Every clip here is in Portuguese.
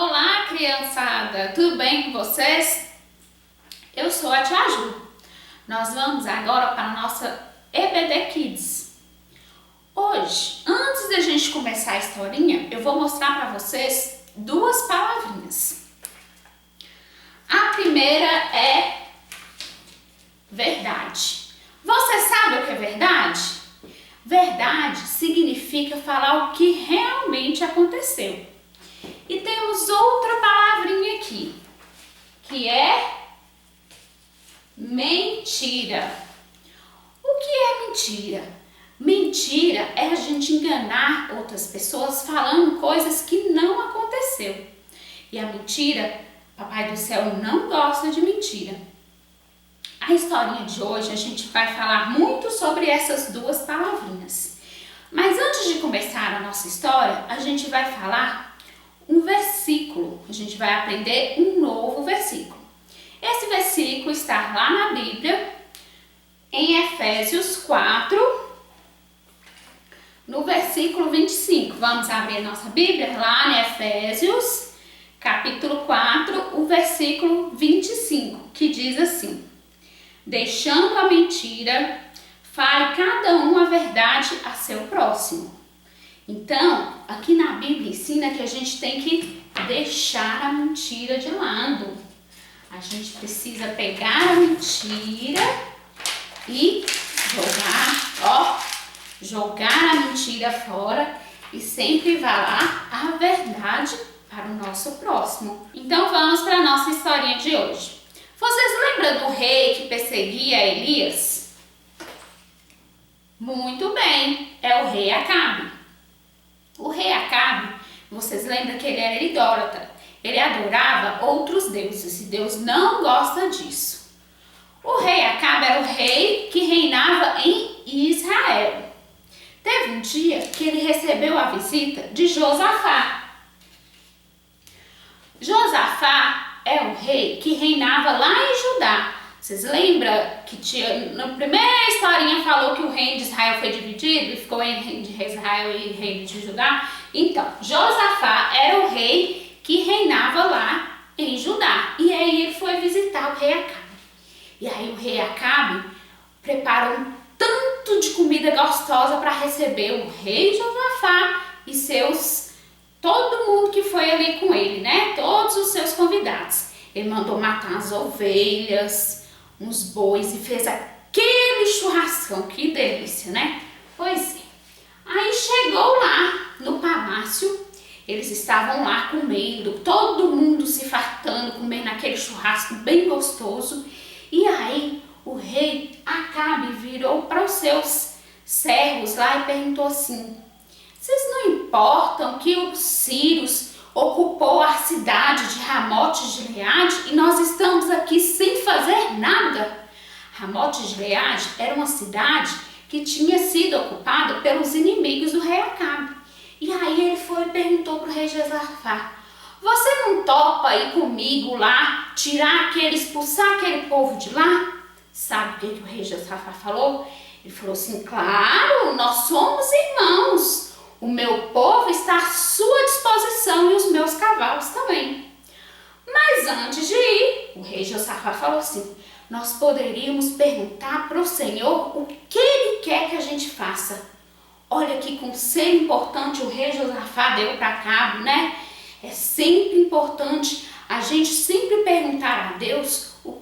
Olá, criançada! Tudo bem com vocês? Eu sou a Tia Ju. Nós vamos agora para a nossa EBD Kids. Hoje, antes da gente começar a historinha, eu vou mostrar para vocês duas palavrinhas. A primeira é verdade. Você sabe o que é verdade? Verdade significa falar o que realmente aconteceu. E temos outra palavrinha aqui, que é mentira. O que é mentira? Mentira é a gente enganar outras pessoas falando coisas que não aconteceu. E a mentira, Papai do Céu não gosta de mentira. A historinha de hoje a gente vai falar muito sobre essas duas palavrinhas. Mas antes de começar a nossa história, a gente vai falar um versículo. A gente vai aprender um novo versículo. Esse versículo está lá na Bíblia, em Efésios 4, no versículo 25. Vamos abrir a nossa Bíblia lá em Efésios, capítulo 4, o versículo 25, que diz assim: deixando a mentira, fale cada um a verdade a seu próximo. Então, aqui na Bíblia ensina que a gente tem que deixar a mentira de lado. A gente precisa pegar a mentira e jogar a mentira fora e sempre falar a verdade para o nosso próximo. Então, vamos para a nossa historinha de hoje. Vocês lembram do rei que perseguia Elias? Muito bem, é o rei Acabe. O rei Acabe, vocês lembram que ele era idólatra. Ele adorava outros deuses e Deus não gosta disso. O rei Acabe era o rei que reinava em Israel. Teve um dia que ele recebeu a visita de Josafá. Josafá é o rei que reinava lá em Judá. Vocês lembram que na primeira historinha falou que o reino de Israel foi dividido e ficou em reino de Israel e reino de Judá? Então, Josafá era o rei que reinava lá em Judá. E aí ele foi visitar o rei Acabe. E aí o rei Acabe preparou um tanto de comida gostosa para receber o rei Josafá e todo mundo que foi ali com ele, né? Todos os seus convidados. Ele mandou matar as ovelhas, uns bois e fez aquele churrascão, que delícia, né? Pois é. Aí chegou lá no palácio, eles estavam lá comendo, todo mundo se fartando, comendo aquele churrasco bem gostoso. E aí o rei Acabe virou para os seus servos lá e perguntou assim: vocês não importam que os sírios ocupou a cidade de Ramote-Gileade e nós estamos aqui sem fazer nada? Ramote-Gileade era uma cidade que tinha sido ocupada pelos inimigos do rei Acabe. E aí ele foi e perguntou para o rei Josafá: você não topa ir comigo lá, expulsar aquele povo de lá? Sabe o que o rei Josafá falou? Ele falou assim: claro, nós somos irmãos. O meu povo está à sua disposição e os meus cavalos também. Mas antes de ir, o rei Josafá falou assim: nós poderíamos perguntar para o Senhor o que Ele quer que a gente faça. Olha que conselho importante o rei Josafá deu para Acabe, né? É sempre importante a gente sempre perguntar a Deus o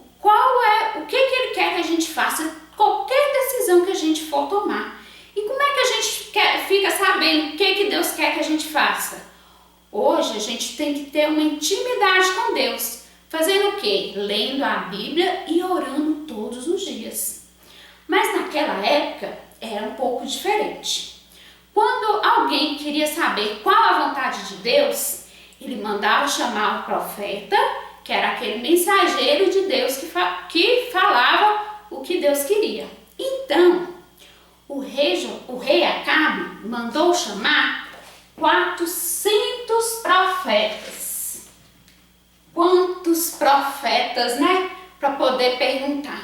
que Ele quer que a gente faça, qualquer decisão que a gente for tomar. E como é que a gente fica sabendo o que Deus quer que a gente faça? Hoje a gente tem que ter uma intimidade com Deus. Fazendo o quê? Lendo a Bíblia e orando todos os dias. Mas naquela época era um pouco diferente. Quando alguém queria saber qual a vontade de Deus, ele mandava chamar o profeta, que era aquele mensageiro de Deus que falava o que Deus queria. Então, o rei Acabe mandou chamar 400 profetas. Quantos profetas, né? Para poder perguntar.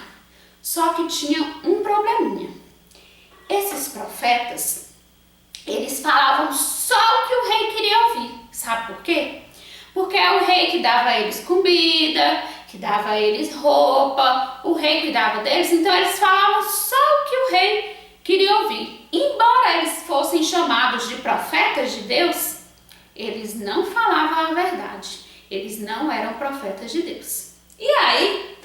Só que tinha um probleminha. Esses profetas, eles falavam só o que o rei queria ouvir. Sabe por quê? Porque é o rei que dava a eles comida, que dava a eles roupa, o rei cuidava deles, então eles falavam só o que o rei queria ouvir. Embora eles fossem chamados de profetas de Deus, eles não falavam a verdade, eles não eram profetas de Deus. E aí,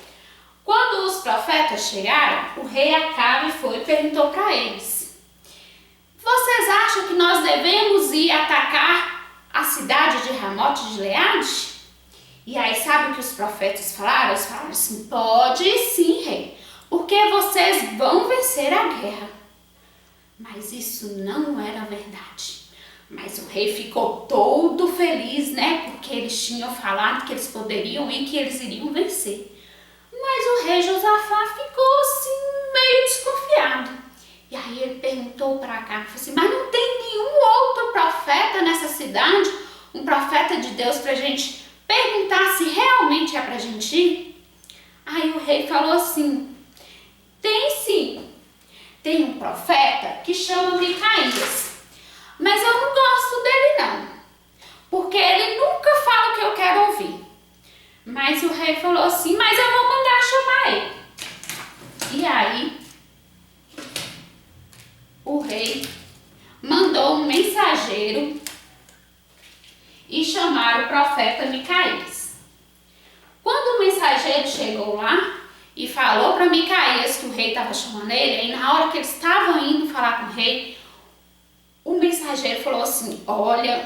quando os profetas chegaram, o rei Acabe foi e perguntou para eles: vocês acham que nós devemos ir atacar a cidade de Ramote de Gileade? E aí, sabe o que os profetas falaram? Eles falaram assim: pode sim, rei, porque vocês vão vencer a guerra. Mas isso não era verdade. Mas o rei ficou todo feliz, né? Porque eles tinham falado que eles poderiam ir, que eles iriam vencer. Mas o rei Josafá ficou assim, meio desconfiado. E aí ele perguntou para cá, falou assim: mas não tem nenhum outro profeta nessa cidade? Um profeta de Deus pra gente perguntar se realmente é pra gente ir? Aí o rei falou assim: tem sim. Tem um profeta que chama Micaías. Mas eu não gosto dele não, porque ele nunca fala o que eu quero ouvir. Mas o rei falou assim: mas eu vou mandar chamar ele. E aí, o rei mandou um mensageiro e chamaram o profeta Micaías. Quando o mensageiro chegou lá e falou para Micaías que o rei estava chamando ele, aí na hora que eles estavam indo falar com o rei, o mensageiro falou assim: olha,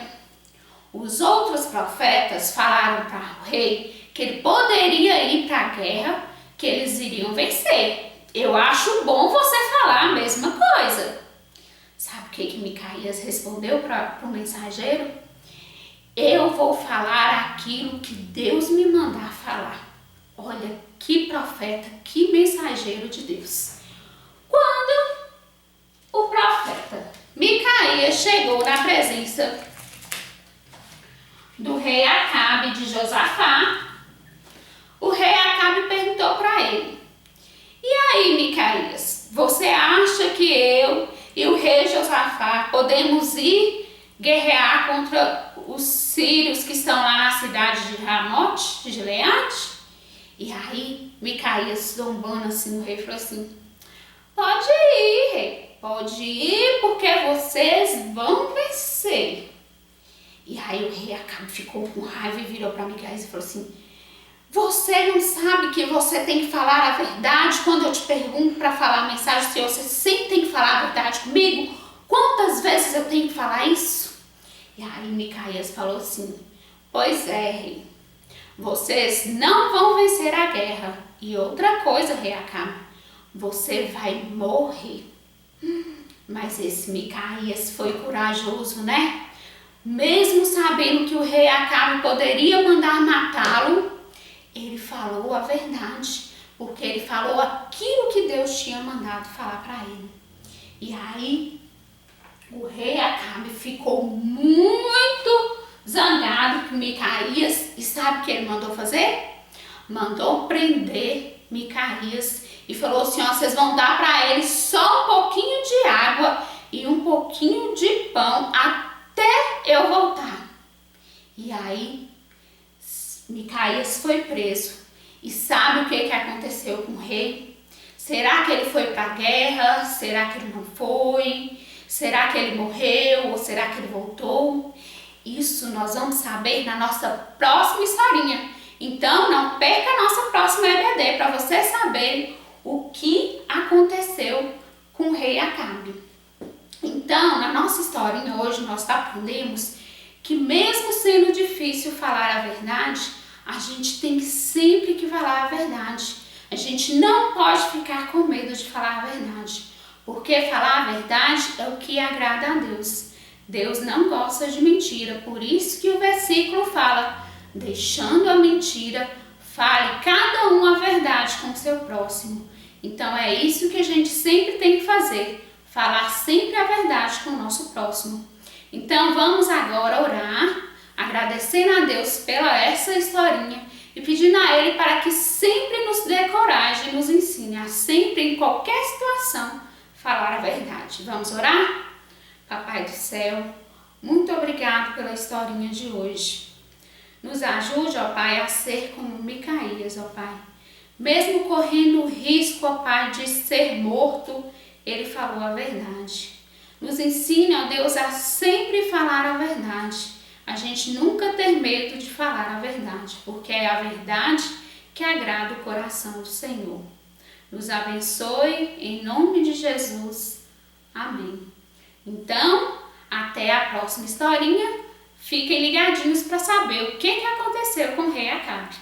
os outros profetas falaram para o rei que ele poderia ir para a guerra, que eles iriam vencer. Eu acho bom você falar a mesma coisa. Sabe o que Micaías respondeu para o mensageiro? Eu vou falar aquilo que Deus me mandar falar. Olha, que profeta, que mensageiro de Deus. Quando o profeta Micaías chegou na presença do rei Acabe de Josafá, o rei Acabe perguntou para ele: e aí, Micaías, você acha que eu e o rei Josafá podemos ir guerrear contra os sírios que estão lá na cidade de Ramote de Gileade? E aí Micaías, zombando assim no rei, falou assim: pode ir, rei, pode ir, porque vocês vão vencer. E aí o rei Acabe ficou com raiva e virou para Micaías e falou assim: você não sabe que você tem que falar a verdade quando eu te pergunto para falar a mensagem do Senhor? Você sempre tem que falar a verdade comigo? Quantas vezes eu tenho que falar isso? E aí Micaías falou assim: pois é, rei, vocês não vão vencer a guerra. E outra coisa, rei Acabe, você vai morrer. Mas esse Micaías foi corajoso, né? Mesmo sabendo que o rei Acabe poderia mandar matá-lo, ele falou a verdade, porque ele falou aquilo que Deus tinha mandado falar para ele. E aí o rei Acabe ficou muito zangado com Micaías, e sabe o que ele mandou fazer? Mandou prender Micaías e falou assim: ó, vocês vão dar para ele só um pouquinho de água e um pouquinho de pão até eu voltar. E aí Micaías foi preso. E sabe o que aconteceu com o rei? Será que ele foi para a guerra? Será que ele não foi? Será que ele morreu? Ou será que ele voltou? Isso nós vamos saber na nossa próxima historinha. Então não perca a nossa próxima EBD para você saber o que aconteceu com o rei Acabe. Então, na nossa historinha hoje nós aprendemos que mesmo sendo difícil falar a verdade, a gente tem sempre que falar a verdade. A gente não pode ficar com medo de falar a verdade, porque falar a verdade é o que agrada a Deus. Deus não gosta de mentira, por isso que o versículo fala: deixando a mentira, fale cada um a verdade com o seu próximo. Então é isso que a gente sempre tem que fazer, falar sempre a verdade com o nosso próximo. Então vamos agora orar, agradecendo a Deus pela essa historinha e pedindo a Ele para que sempre nos dê coragem e nos ensine a sempre, em qualquer situação, falar a verdade. Vamos orar? Papai do céu, muito obrigado pela historinha de hoje. Nos ajude, ó Pai, a ser como Micaías, ó Pai. Mesmo correndo o risco, ó Pai, de ser morto, ele falou a verdade. Nos ensine, ó Deus, a sempre falar a verdade. A gente nunca ter medo de falar a verdade, porque é a verdade que agrada o coração do Senhor. Nos abençoe, em nome de Jesus. Amém. Então, até a próxima historinha. Fiquem ligadinhos para saber o que aconteceu com o rei Acabe.